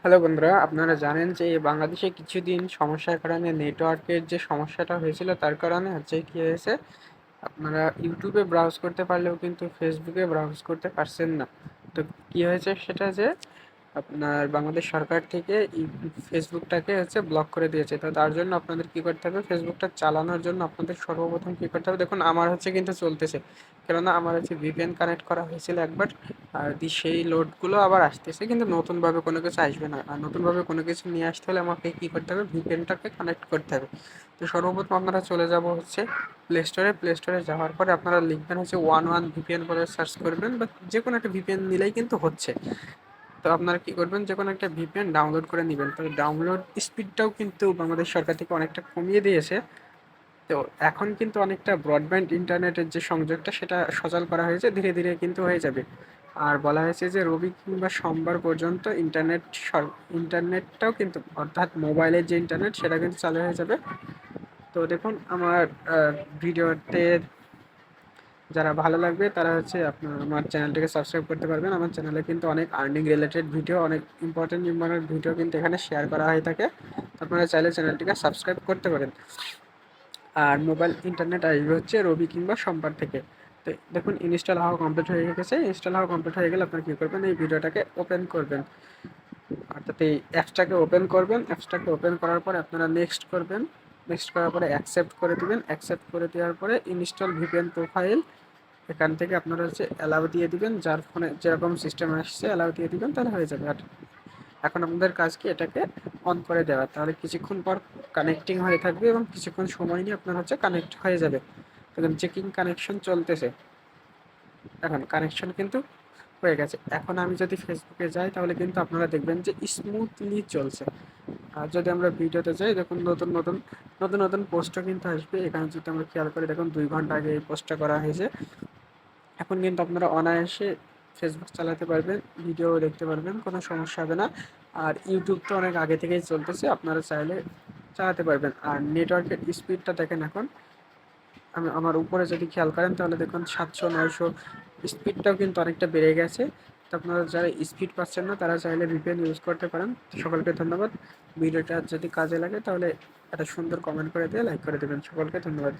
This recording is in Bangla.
হ্যালো বন্ধুরা, আপনারা জানেন যে বাংলাদেশে কিছুদিন সমস্যার কারণে নেটওয়ার্কের যে সমস্যাটা হয়েছিল তার কারণে হচ্ছে কি হয়েছে, আপনারা ইউটিউবে ব্রাউজ করতে পারলেও কিন্তু ফেসবুকে ব্রাউজ করতে পারছেন না। তো কি হয়েছে সেটা যে আপনার বাংলাদেশ সরকার থেকে ফেসবুকটাকে হচ্ছে ব্লক করে দিয়েছে। তো তার জন্য আপনাদের কি করতে হবে, ফেসবুকটা চালানোর জন্য আপনাদের সর্বপ্রথম কি করতে হবে, দেখুন আমার হচ্ছে কিন্তু চলতেছে, কেননা আমার হচ্ছে ভিপিএন কানেক্ট করা হয়েছিল একবার। আর সেই লোডগুলো আবার আসতেছে, কিন্তু নতুনভাবে কোনো কিছু আসবে না। আর নতুনভাবে কোনো কিছু নিয়ে আসতে হলে আমাকে কি করতে হবে, ভিপিএনটাকে কানেক্ট করতে হবে। তো সর্বপ্রথম আপনারা চলে যাব হচ্ছে প্লে স্টোরে যাওয়ার পরে আপনারা লিখবেন হচ্ছে 11 VPN বলে সার্চ করবেন, বা যে কোনো একটা ভিপিএন নিলেই কিন্তু হচ্ছে। তো আপনারা কি করবেন, যে কোনো একটা ভিপিএন ডাউনলোড করে নেবেন। তো ডাউনলোড স্পিডটাও কিন্তু বাংলাদেশ সরকার থেকে অনেকটা কমিয়ে দিয়েছে। তো এখন কিন্তু অনেকটা ব্রডব্যান্ড ইন্টারনেটের যে সংযোগটা সেটা সচল করা হয়েছে, ধীরে ধীরে কিন্তু হয়ে যাবে। আর বলা হয়েছে যে রবি কিংবা সোমবার পর্যন্ত ইন্টারনেটটাও কিন্তু, অর্থাৎ মোবাইলের যে ইন্টারনেট সেটা কিন্তু চালু হয়ে যাবে। তো দেখুন আমার ভিডিওতে যারা ভালো লাগবে তারা হচ্ছে আপনার আমার চ্যানেলটিকে সাবস্ক্রাইব করতে পারবেন। আমার চ্যানেলে কিন্তু অনেক আর্নিং রিলেটেড ভিডিও, অনেক ইম্পর্টেন্ট ইম্পর্টেন্ট ভিডিও কিন্তু এখানে শেয়ার করা হয়ে থাকে। আপনারা চাইলে চ্যানেলটিকে সাবস্ক্রাইব করতে পারেন। আর মোবাইল ইন্টারনেট আসবে হচ্ছে রবি কিংবা সোমবার থেকে। তো দেখুন ইনস্টল হওয়া কমপ্লিট হয়ে গেছে। ইনস্টল হওয়া কমপ্লিট হয়ে গেলে আপনারা কী করবেন, এই ভিডিওটাকে ওপেন করবেন, অর্থাৎ এই অ্যাপসটাকে ওপেন করবেন। অ্যাপসটাকে ওপেন করার পরে আপনারা নেক্সট করবেন। নেক্সট করার পরে অ্যাকসেপ্ট করে দিবেন। অ্যাকসেপ্ট করে দেওয়ার পরে ইনস্টল ভিপিএন প্রোফাইল, এখান থেকে আপনারা হচ্ছে অ্যালাউ দিয়ে দিবেন। যার ফোনে যেরকম সিস্টেম আসছে অ্যালাউ দিয়ে দিবেন, তাহলে হয়ে যাবে। আর এখন আপনাদের কাজ কি, এটাকে অন করে দেওয়া। তাহলে কিছুক্ষণ পর কানেক্টিং হয়ে থাকবে এবং কিছুক্ষণ সময় নিয়ে আপনার হচ্ছে কানেক্ট হয়ে যাবে। দেখুন চেকিং কানেকশন চলতেছে, এখন কানেকশন কিন্তু হয়ে গেছে। এখন আমি যদি ফেসবুকে যাই তাহলে কিন্তু আপনারা দেখবেন যে স্মুথলি চলছে। আর যদি আমরা ভিডিওতে যাই, দেখুন নতুন নতুন নতুন নতুন পোস্টও কিন্তু আসবে। এখানে যদি আমরা খেয়াল করি, দেখুন 2 ঘন্টা আগে এই পোস্টটা করা হয়েছে। এখন কিন্তু আপনারা অনায়াসে ফেসবুক চালাতে পারবেন, ভিডিও দেখতে পারবেন, কোনো সমস্যা হবে না। আর ইউটিউব তো অনেক আগে থেকেই চলতেছে, আপনারা চাইলে চালাতে পারবেন। আর নেটওয়ার্কের স্পিডটা দেখেন, এখন আমি আমার উপরে যদি খেয়াল করেন তাহলে দেখুন 700-900 স্পিডটাও কিন্তু অনেকটা বেড়ে গেছে। তো আপনারা যারা স্পিড পাচ্ছেন না তারা চাইলে ভিপিএন ইউজ করতে পারেন। সকলকে ধন্যবাদ। ভিডিওটা যদি কাজে লাগে তাহলে একটা সুন্দর কমেন্ট করে দিয়ে লাইক করে দেবেন। সকলকে ধন্যবাদ।